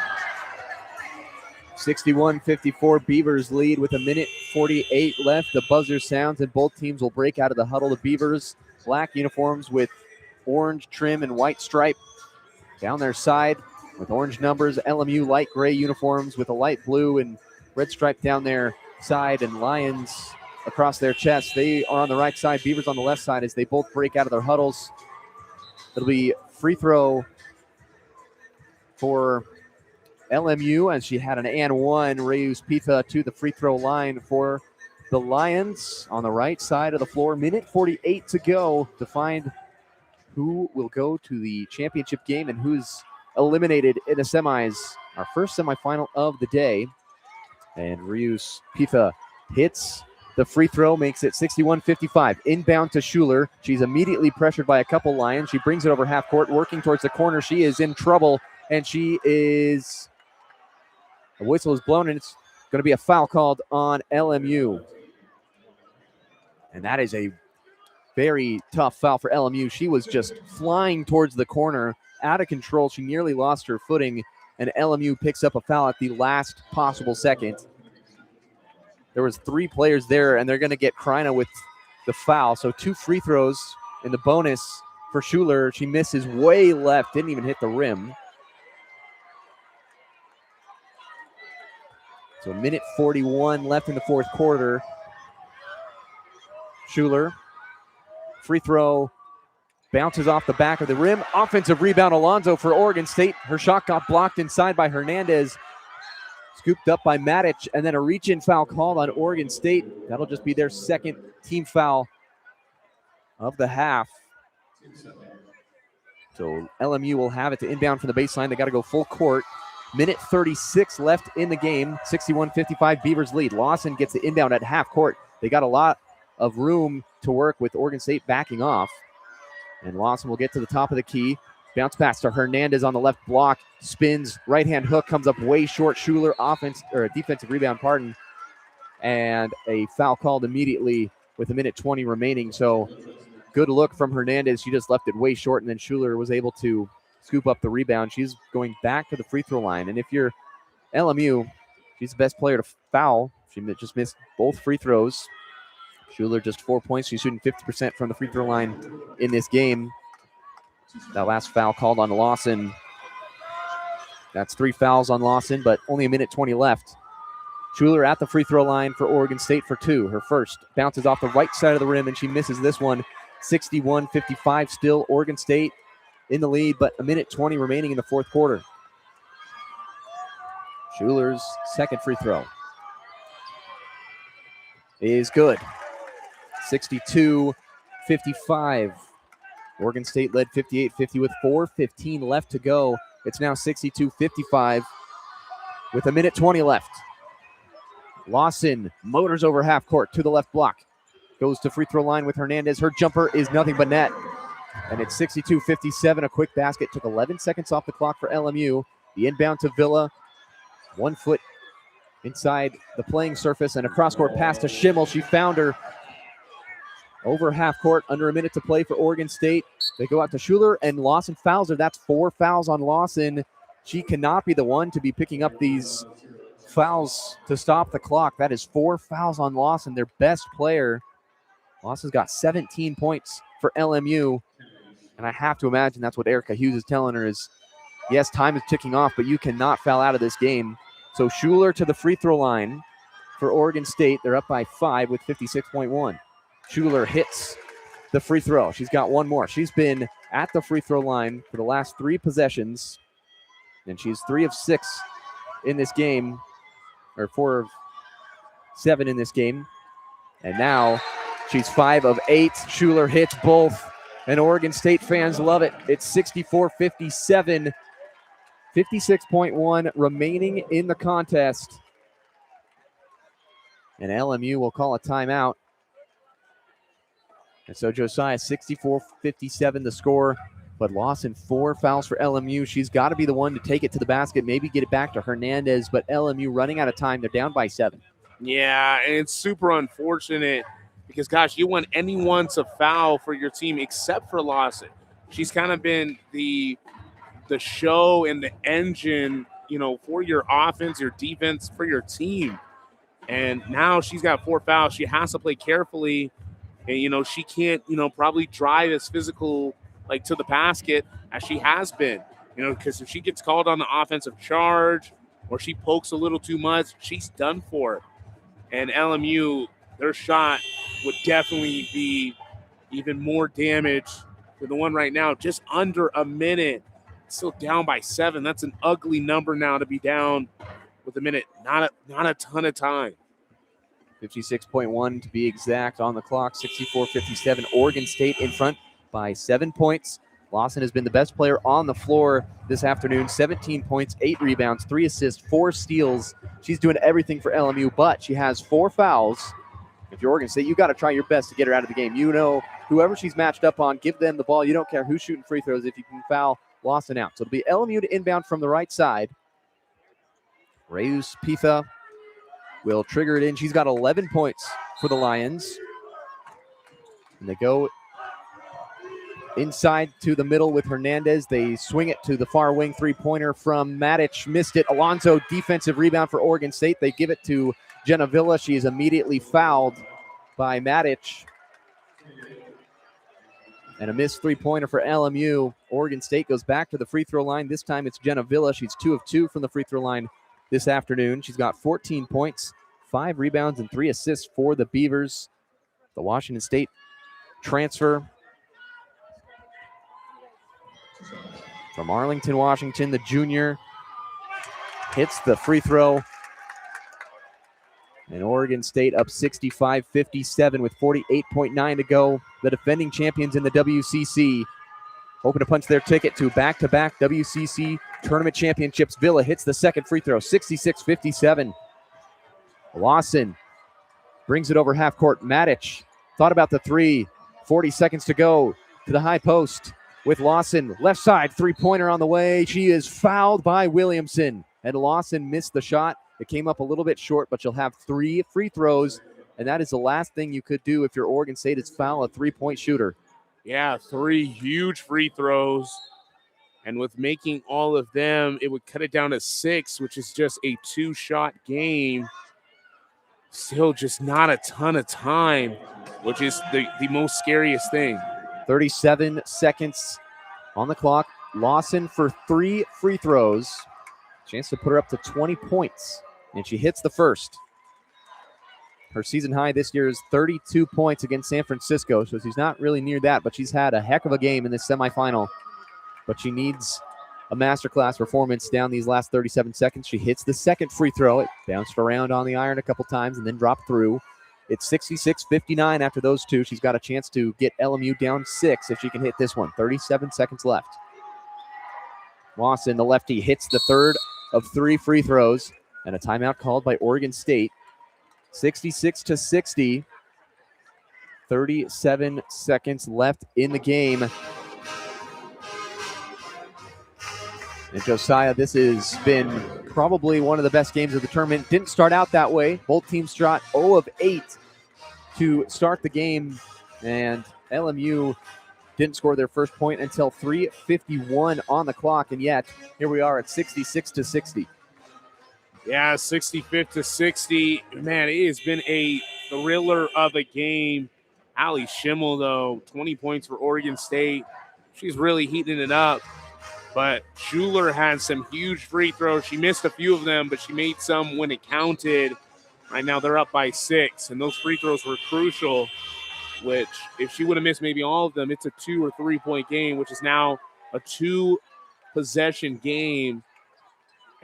61-54 Beavers lead with a minute 48 left. The buzzer sounds and both teams will break out of the huddle. The Beavers, black uniforms with orange trim and white stripe down their side with orange numbers. LMU light gray uniforms with a light blue and red stripe down their side, and Lions across their chest. They are on the right side, Beavers on the left side as they both break out of their huddles. It'll be free throw for LMU as she had an and one. Rios Pitha to the free throw line for the Lions on the right side of the floor. Minute 48 to go to find who will go to the championship game and who's eliminated in the semis. Our first semifinal of the day. And Rios Pitha hits the free throw makes it 61-55. Inbound to Schuler. She's immediately pressured by a couple Lions. She brings it over half court, working towards the corner. She is in trouble, and the whistle is blown, and it's going to be a foul called on LMU. And that is a very tough foul for LMU. She was just flying towards the corner, out of control. She nearly lost her footing, and LMU picks up a foul at the last possible second. There was 3 players there, and they're going to get Kreina with the foul. So 2 free throws in the bonus for Schuler. She misses way left, didn't even hit the rim. So 1:41 left in the fourth quarter. Schuler, free throw, bounces off the back of the rim. Offensive rebound, Alonso for Oregon State. Her shot got blocked inside by Hernandez. Scooped up by Matic, and then a reach-in foul called on Oregon State. That'll just be their second team foul of the half. So LMU will have it to inbound from the baseline. They got to go full court. 1:36 left in the game. 61-55 Beavers lead. Lawson gets the inbound at half court. They got a lot of room to work with Oregon State backing off. And Lawson will get to the top of the key. Bounce pass to Hernandez on the left block. Spins, right-hand hook, comes up way short. Schuler, defensive rebound, and a foul called immediately with 1:20 remaining. So good look from Hernandez. She just left it way short, and then Schuler was able to scoop up the rebound. She's going back to the free throw line. And if you're LMU, she's the best player to foul. She just missed both free throws. Schuler just 4 points. She's shooting 50% from the free throw line in this game. That last foul called on Lawson. That's 3 fouls on Lawson, but only 1:20 left. Schuler at the free throw line for Oregon State for 2. Her first bounces off the right side of the rim, and she misses this one. 61-55 still. Oregon State in the lead, but 1:20 remaining in the fourth quarter. Schuler's second free throw is good. 62-55. Oregon State led 58-50 with 4:15 left to go. It's now 62-55 with 1:20 left. Lawson motors over half court to the left block. Goes to free throw line with Hernandez. Her jumper is nothing but net. And it's 62-57. A quick basket. Took 11 seconds off the clock for LMU. The inbound to Villa. 1 foot inside the playing surface, and a cross-court pass to Schimmel. She found her over half court, under a minute to play for Oregon State. They go out to Schuler, and Lawson fouls her. That's 4 fouls on Lawson. She cannot be the one to be picking up these fouls to stop the clock. That is 4 fouls on Lawson, their best player. Lawson's got 17 points for LMU, and I have to imagine that's what Erica Hughes is telling her is, yes, time is ticking off, but you cannot foul out of this game. So Schuler to the free throw line for Oregon State. They're up by 5 with 56.1. Schuler hits the free throw. She's got one more. She's been at the free throw line for the last 3 possessions, and she's 3 of 6 in this game, or 4 of 7 in this game. And now she's 5 of 8. Schuler hits both, and Oregon State fans love it. It's 64-57. 56.1 remaining in the contest. And LMU will call a timeout. And so Josiah, 64-57 the score, but Lawson 4 fouls for LMU. She's got to be the one to take it to the basket, maybe get it back to Hernandez, but LMU running out of time. They're down by 7. Yeah, and it's super unfortunate because, gosh, you want anyone to foul for your team except for Lawson. She's kind of been the show and the engine, for your offense, your defense, for your team. And now she's got 4 fouls. She has to play carefully. And, she can't, probably drive as physical, to the basket as she has been. Because if she gets called on the offensive charge or she pokes a little too much, she's done for. And LMU, their shot would definitely be even more damage than the one right now. Just under a minute. Still down by 7. That's an ugly number now to be down with a minute. Not a ton of time. 56.1 to be exact on the clock. 64-57. Oregon State in front by 7 points. Lawson has been the best player on the floor this afternoon. 17 points, 8 rebounds, 3 assists, 4 steals. She's doing everything for LMU, but she has 4 fouls. If you're Oregon State, you got to try your best to get her out of the game. You know, whoever she's matched up on, give them the ball. You don't care who's shooting free throws if you can foul Lawson out. So it'll be LMU to inbound from the right side. Reus Pitha will trigger it in. She's got 11 points for the Lions. And they go inside to the middle with Hernandez. They swing it to the far wing. Three-pointer from Matic. Missed it. Alonso, defensive rebound for Oregon State. They give it to Jenna Villa. She is immediately fouled by Matic. And a missed three-pointer for LMU. Oregon State goes back to the free throw line. This time it's Jenna Villa. She's 2 of 2 from the free throw line this afternoon. She's got 14 points, 5 rebounds, and 3 assists for the Beavers. The Washington State transfer from Arlington, Washington, the junior, hits the free throw. And Oregon State up 65-57 with 48.9 to go. The defending champions in the WCC hoping to punch their ticket to back-to-back WCC tournament championships. Villa hits the second free throw, 66-57. Lawson brings it over half court. Matic thought about the three. 40 seconds to go to the high post with Lawson. Left side, three-pointer on the way. She is fouled by Williamson. And Lawson missed the shot. It came up a little bit short, but she'll have 3 free throws. And that is the last thing you could do if you're Oregon State is foul a three-point shooter. Yeah, 3 huge free throws. And with making all of them, it would cut it down to 6, which is just a 2-shot game. Still just not a ton of time, which is the most scariest thing. 37 seconds on the clock. Lawson for 3 free throws. Chance to put her up to 20 points. And she hits the first. Her season high this year is 32 points against San Francisco, so she's not really near that, but she's had a heck of a game in this semifinal. But she needs a masterclass performance down these last 37 seconds. She hits the second free throw. It bounced around on the iron a couple times and then dropped through. It's 66-59 after those 2. She's got a chance to get LMU down 6 if she can hit this one. 37 seconds left. Lawson, the lefty, hits the third of 3 free throws. And a timeout called by Oregon State. 66-60. 37 seconds left in the game. And Josiah, this has been probably one of the best games of the tournament. Didn't start out that way. Both teams shot 0 of 8 to start the game. And LMU didn't score their first point until 3:51 on the clock. And yet, here we are at 66-60. Yeah, 65-60. Man, it has been a thriller of a game. Allie Schimmel, though, 20 points for Oregon State. She's really heating it up. But Schuler had some huge free throws. She missed a few of them, but she made some when it counted. Right now they're up by 6, and those free throws were crucial, which if she would have missed maybe all of them, it's a 2 or 3 point game, which is now a 2-possession game.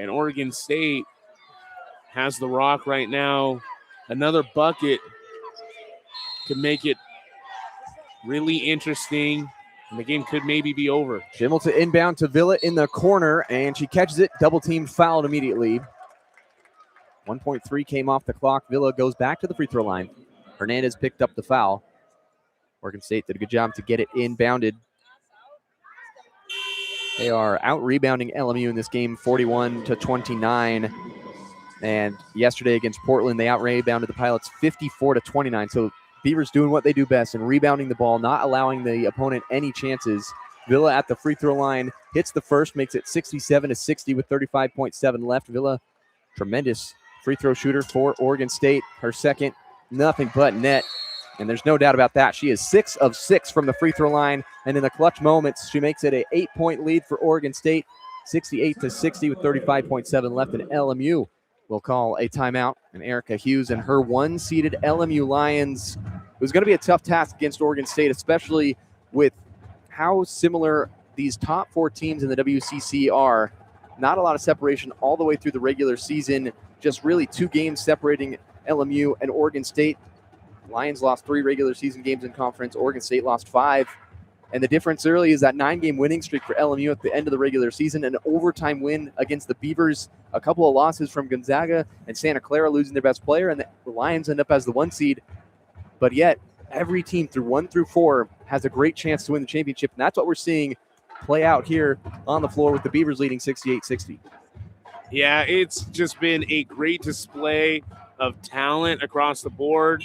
And Oregon State has the rock right now. Another bucket to make it really interesting. And the game could maybe be over. Schimmel to inbound to Villa in the corner, and she catches it. Double team fouled immediately. 1.3 came off the clock. Villa goes back to the free throw line. Hernandez picked up the foul. Oregon State did a good job to get it inbounded. They are out-rebounding LMU in this game, 41-29. And yesterday against Portland, they out-rebounded the Pilots 54-29. So Beavers doing what they do best and rebounding the ball, not allowing the opponent any chances. Villa at the free throw line hits the first, makes it 67-60 with 35.7 left. Villa, tremendous free throw shooter for Oregon State. Her second, nothing but net. And there's no doubt about that. She is 6 of 6 from the free throw line. And in the clutch moments, she makes it an 8-point lead for Oregon State, 68-60 with 35.7 left. And LMU will call a timeout. And Erica Hughes and her 1-seeded LMU Lions. It was going to be a tough task against Oregon State, especially with how similar these top 4 teams in the WCC are. Not a lot of separation all the way through the regular season. Just really 2 games separating LMU and Oregon State. Lions lost 3 regular season games in conference. Oregon State lost 5. And the difference early is that 9-game winning streak for LMU at the end of the regular season, an overtime win against the Beavers, a couple of losses from Gonzaga and Santa Clara losing their best player, and the Lions end up as the 1 seed. but yet every team through 1 through 4 has a great chance to win the championship, and that's what we're seeing play out here on the floor with the Beavers leading 68-60. Yeah, it's just been a great display of talent across the board.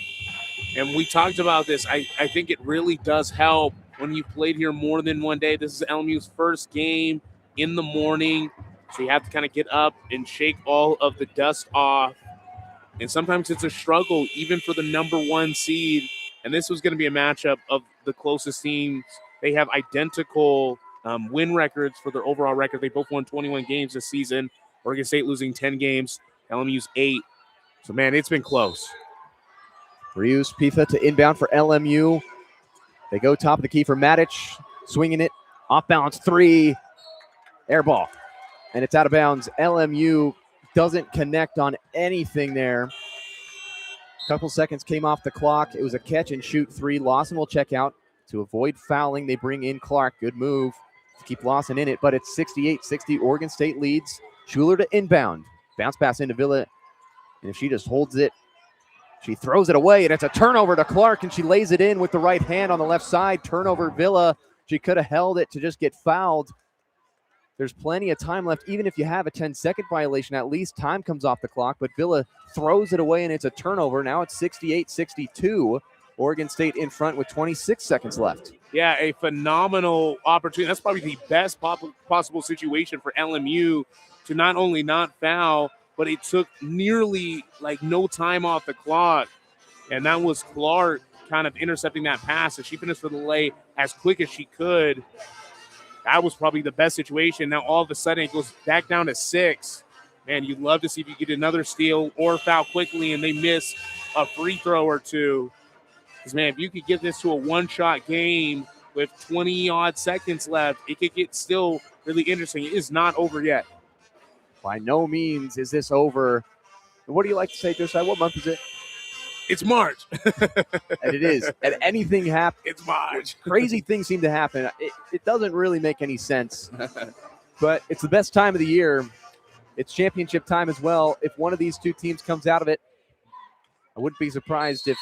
And we talked about this. I think it really does help when you played here more than one day. This is LMU's first game in the morning, so you have to kind of get up and shake all of the dust off. And sometimes it's a struggle, even for the number 1 seed. And this was going to be a matchup of the closest teams. They have identical win records for their overall record. They both won 21 games this season. Oregon State losing 10 games. LMU's 8. So, man, it's been close. Rius Pifa to inbound for LMU. They go top of the key for Matic, swinging it. Off balance 3. Air ball. And it's out of bounds. LMU doesn't connect on anything there. A couple seconds came off the clock. It was a catch and shoot 3. Lawson will check out. To avoid fouling, they bring in Clark. Good move to keep Lawson in it, but it's 68-60. Oregon State leads. Schuler to inbound. Bounce pass into Villa. And if she just holds it, she throws it away, and it's a turnover to Clark, and she lays it in with the right hand on the left side. Turnover, Villa. She could have held it to just get fouled. There's plenty of time left. Even if you have a 10-second violation, at least time comes off the clock. But Villa throws it away, and it's a turnover. Now it's 68-62. Oregon State in front with 26 seconds left. Yeah, a phenomenal opportunity. That's probably the best possible situation for LMU to not only not foul, but it took nearly no time off the clock. And that was Clark kind of intercepting that pass. And she finished for the lay as quick as she could. That was probably the best situation. Now all of a sudden it goes back down to 6. Man, you'd love to see if you get another steal or foul quickly and they miss a free throw or two. Because, man, if you could get this to a one-shot game with 20-odd seconds left, it could get still really interesting. It is not over yet. By no means is this over. And what do you like to say, Josiah? What month is it? It's March. And it is. And anything happens. It's March. Crazy things seem to happen. It doesn't really make any sense. But it's the best time of the year. It's championship time as well. If one of these two teams comes out of it, I wouldn't be surprised if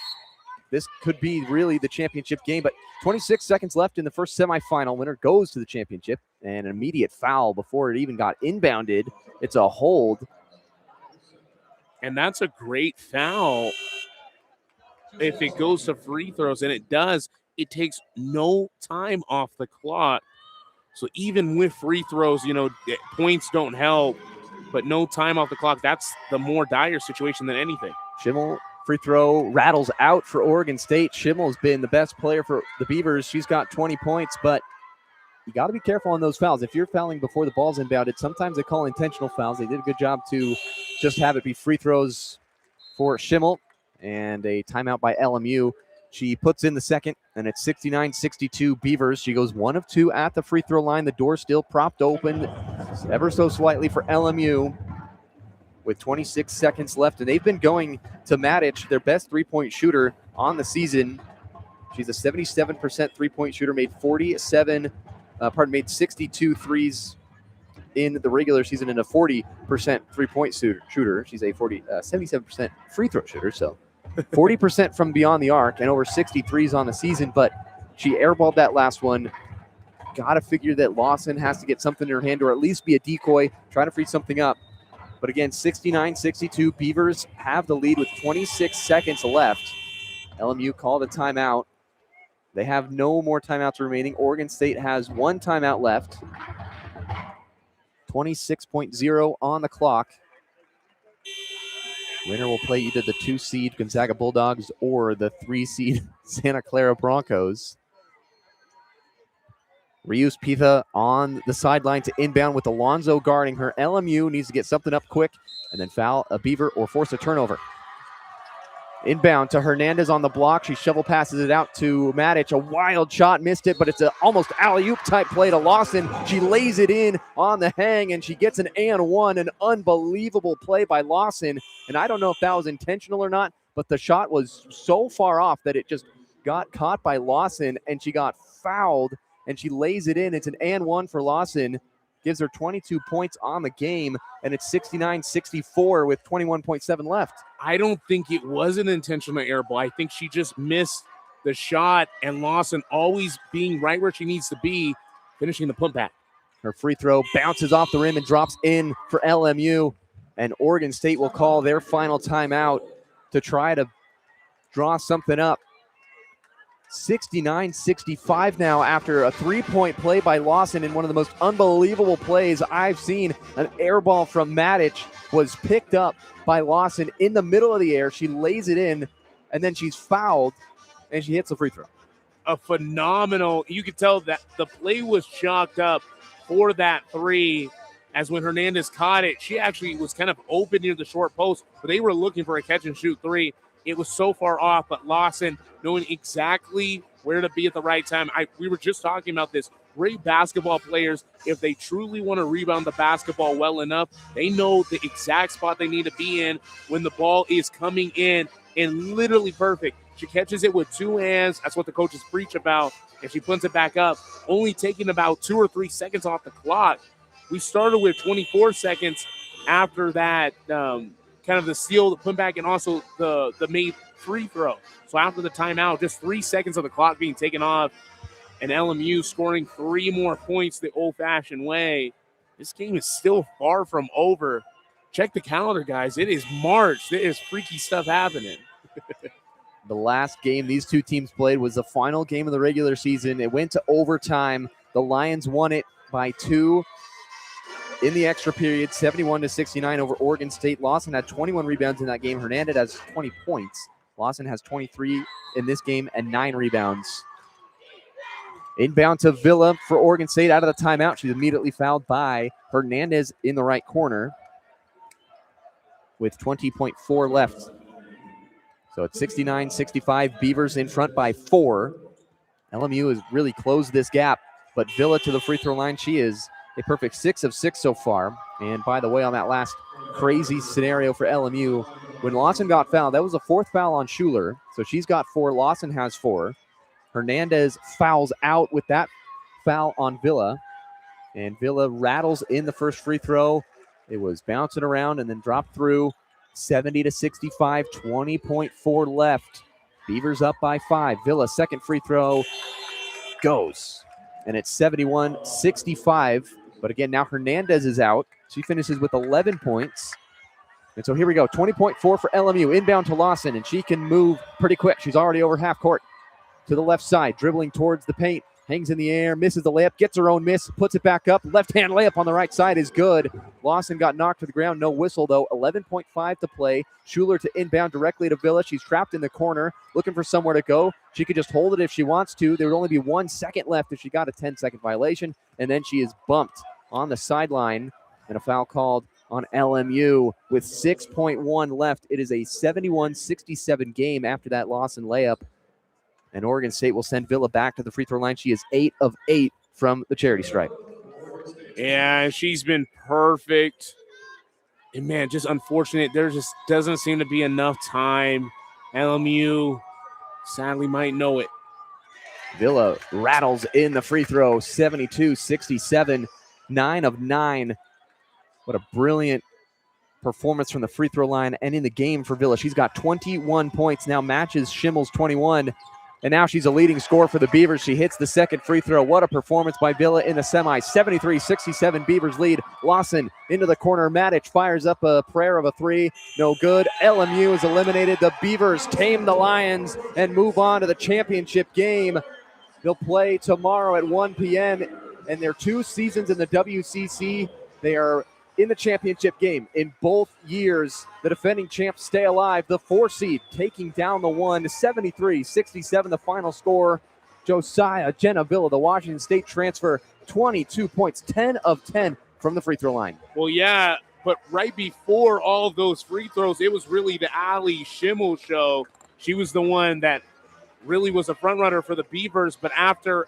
this could be really the championship game. But 26 seconds left in the first semifinal. Winner goes to the championship. And an immediate foul before it even got inbounded. It's a hold. And that's a great foul. If it goes to free throws, and it does, it takes no time off the clock. So even with free throws, points don't help, but no time off the clock, that's the more dire situation than anything. Schimmel, free throw, rattles out for Oregon State. Schimmel's been the best player for the Beavers. She's got 20 points, but you got to be careful on those fouls. If you're fouling before the ball's inbounded, sometimes they call intentional fouls. They did a good job to just have it be free throws for Schimmel. And a timeout by LMU. She puts in the second, and it's 69-62 Beavers. She goes 1 of 2 at the free throw line. The door still propped open ever so slightly for LMU with 26 seconds left. And they've been going to Matic, their best three-point shooter on the season. She's a 77% three-point shooter, made 62 threes in the regular season and a 40% three-point shooter. She's a 77% free throw shooter, so 40% from beyond the arc and over 63s on the season, but she airballed that last one. Got to figure that Lawson has to get something in her hand or at least be a decoy, try to free something up. But again, 69-62, Beavers have the lead with 26 seconds left. LMU called a timeout. They have no more timeouts remaining. Oregon State has 1 timeout left. 26.0 on the clock. Winner will play either the 2-seed Gonzaga Bulldogs or the 3-seed Santa Clara Broncos. Rius Pifa on the sideline to inbound with Alonzo guarding her. LMU needs to get something up quick and then foul a Beaver or force a turnover. Inbound to Hernandez on the block. She shovel passes it out to Matic. A wild shot, missed it, but it's an almost alley-oop type play to Lawson. She lays it in on the hang, and she gets an and-one. An unbelievable play by Lawson. And I don't know if that was intentional or not, but the shot was so far off that it just got caught by Lawson, and she got fouled, and she lays it in. It's an and-one for Lawson. gives her 22 points on the game, and it's 69-64 with 21.7 left. I don't think it was an intentional air ball. I think she just missed the shot, and Lawson always being right where she needs to be, finishing the putback. Her free throw bounces off the rim and drops in for LMU, and Oregon State will call their final timeout to try to draw something up. 69-65 now after a three-point play by Lawson in one of the most unbelievable plays I've seen. An air ball from Matic was picked up by Lawson in the middle of the air. She lays it in, and then she's fouled, and she hits the free throw. A phenomenal, you could tell that the play was chalked up for that three, as when Hernandez caught it, she actually was kind of open near the short post, but they were looking for a catch-and-shoot three. It was so far off, but Lawson knowing exactly where to be at the right time. We were just talking about this. Great basketball players, if they truly want to rebound the basketball well enough, they know the exact spot they need to be in when the ball is coming in, and literally perfect. She catches it with two hands. That's what the coaches preach about. And she puts it back up, only taking about 2 or 3 seconds off the clock. We started with 24 seconds after that, kind of the steal, the putback, and also the made free throw. So after the timeout, just 3 seconds of the clock being taken off, and LMU scoring 3 more points the old-fashioned way. This game is still far from over. Check the calendar, guys. It is March. There is freaky stuff happening. The last game these two teams played was the final game of the regular season. It went to overtime. The Lions won it by 2 in the extra period, 71-69 over Oregon State. Lawson had 21 rebounds in that game. Hernandez has 20 points. Lawson has 23 in this game and 9 rebounds. Inbound to Villa for Oregon State out of the timeout. She's immediately fouled by Hernandez in the right corner with 20.4 left. So it's 69-65. Beavers in front by 4. LMU has really closed this gap, but Villa to the free throw line. She is a perfect 6 of 6 so far. And by the way, on that last crazy scenario for LMU, when Lawson got fouled, that was a 4th foul on Schuler. So she's got 4. Lawson has 4. Hernandez fouls out with that foul on Villa. And Villa rattles in the first free throw. It was bouncing around and then dropped through. 70-65, 20.4 left. Beavers up by 5. Villa second free throw goes. And it's 71-65. But again, now Hernandez is out. She finishes with 11 points. And so here we go. 20.4 for LMU. Inbound to Lawson, and she can move pretty quick. She's already over half court. To the left side, dribbling towards the paint. Hangs in the air, misses the layup, gets her own miss, puts it back up. Left-hand layup on the right side is good. Lawson got knocked to the ground, no whistle though. 11.5 to play. Schuler to inbound directly to Villa. She's trapped in the corner, looking for somewhere to go. She could just hold it if she wants to. There would only be 1 second left if she got a 10-second violation. And then she is bumped on the sideline, and a foul called on LMU with 6.1 left. It is a 71-67 game after that Lawson layup. And Oregon State will send Villa back to the free throw line. She is 8 of 8 from the charity stripe. Yeah, she's been perfect. And, man, just unfortunate. There just doesn't seem to be enough time. LMU sadly might know it. Villa rattles in the free throw, 72-67, 9 of 9. What a brilliant performance from the free throw line and in the game for Villa. She's got 21 points, now matches Schimmel's 21. And now she's a leading scorer for the Beavers. She hits the second free throw. What a performance by Villa in the semi. 73-67 Beavers lead. Lawson into the corner. Matic fires up a prayer of a 3. No good. LMU is eliminated. The Beavers tame the Lions and move on to the championship game. They'll play tomorrow at 1 p.m. And their 2 seasons in the WCC, they are in the championship game. In both years, the defending champs stay alive. The 4 seed taking down the 1, 73-67 the final score. Josiah Villa, the Washington State transfer, 22 points, 10 of 10 from the free throw line. Well, yeah, but right before all of those free throws, it was really the Ali Schimmel show. She was the one that really was a front runner for the Beavers, but after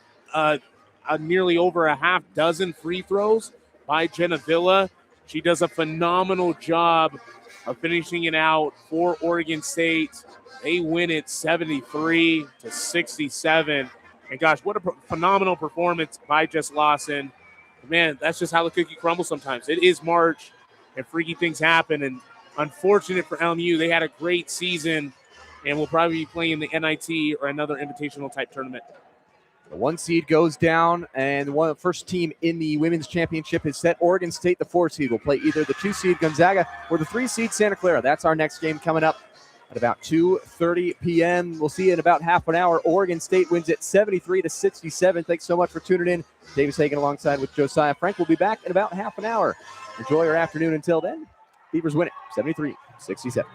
nearly over a half dozen free throws by Villa, she does a phenomenal job of finishing it out for Oregon State. They win it 73-67. And gosh, what a phenomenal performance by Jess Lawson. Man, that's just how the cookie crumbles sometimes. It is March, and freaky things happen. And unfortunate for LMU, they had a great season, and will probably be playing the NIT or another invitational type tournament. The 1 seed goes down, and the first team in the women's championship is set. Oregon State, the 4 seed, will play either the 2 seed Gonzaga or the 3 seed Santa Clara. That's our next game coming up at about 2:30 p.m. We'll see you in about half an hour. Oregon State wins it 73-67. Thanks so much for tuning in. Davis Hagen alongside with Josiah Frank. We'll be back in about half an hour. Enjoy your afternoon until then. Beavers win it 73-67.